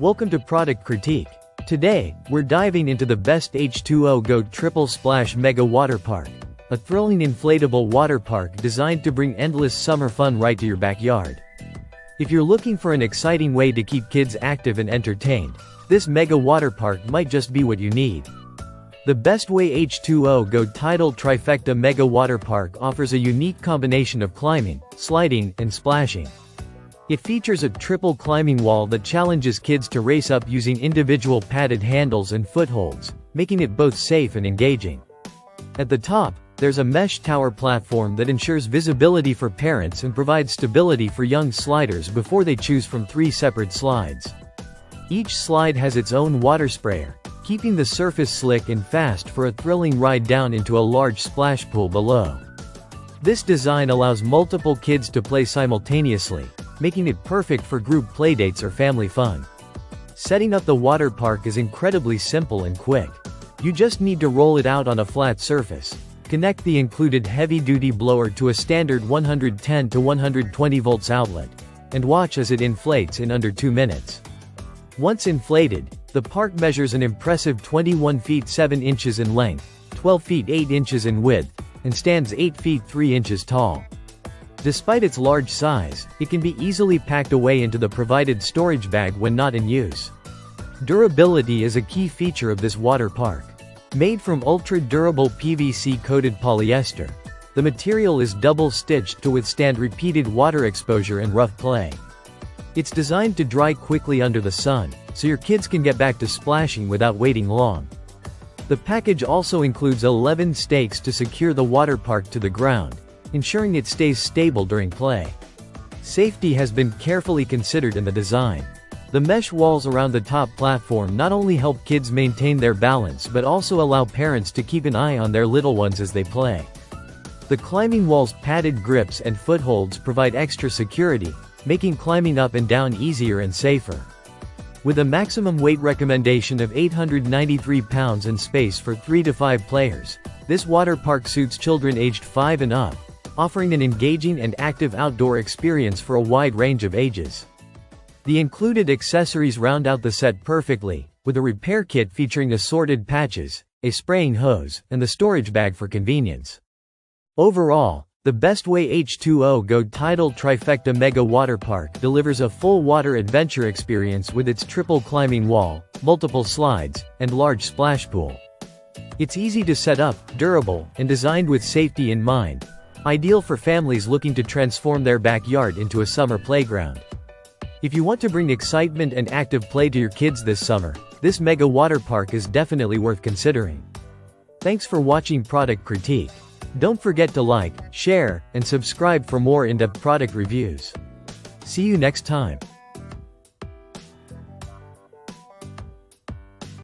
Welcome to Product Critique. Today, we're diving into the Bestway H2OGO Triple Splash Mega Water Park, a thrilling inflatable water park designed to bring endless summer fun right to your backyard. If you're looking for an exciting way to keep kids active and entertained, this mega water park might just be what you need. The Bestway H2OGO Tidal Trifecta Mega Water Park offers a unique combination of climbing, sliding, and splashing. It features a triple climbing wall that challenges kids to race up using individual padded handles and footholds, making it both safe and engaging. At the top, there's a mesh tower platform that ensures visibility for parents and provides stability for young sliders before they choose from 3 separate slides. Each slide has its own water sprayer, keeping the surface slick and fast for a thrilling ride down into a large splash pool below. This design allows multiple kids to play simultaneously, making it perfect for group playdates or family fun. Setting up the water park is incredibly simple and quick. You just need to roll it out on a flat surface, connect the included heavy-duty blower to a standard 110 to 120 volts outlet, and watch as it inflates in under 2 minutes. Once inflated, the park measures an impressive 21 feet 7 inches in length, 12 feet 8 inches in width, and stands 8 feet 3 inches tall. Despite its large size, it can be easily packed away into the provided storage bag when not in use. Durability is a key feature of this water park. Made from ultra-durable PVC-coated polyester, the material is double-stitched to withstand repeated water exposure and rough play. It's designed to dry quickly under the sun, so your kids can get back to splashing without waiting long. The package also includes 11 stakes to secure the water park to the ground, ensuring it stays stable during play. Safety has been carefully considered in the design. The mesh walls around the top platform not only help kids maintain their balance but also allow parents to keep an eye on their little ones as they play. The climbing wall's padded grips and footholds provide extra security, making climbing up and down easier and safer. With a maximum weight recommendation of 893 pounds and space for 3 to 5 players, this water park suits children aged 5 and up, offering an engaging and active outdoor experience for a wide range of ages. The included accessories round out the set perfectly, with a repair kit featuring assorted patches, a spraying hose, and the storage bag for convenience. Overall, the Bestway H2OGO Tidal Trifecta Mega Water Park delivers a full water adventure experience with its triple climbing wall, multiple slides, and large splash pool. It's easy to set up, durable, and designed with safety in mind, ideal for families looking to transform their backyard into a summer playground. If you want to bring excitement and active play to your kids this summer, this mega water park is definitely worth considering. Thanks for watching Product Critique. Don't forget to like, share, and subscribe for more in-depth product reviews. See you next time.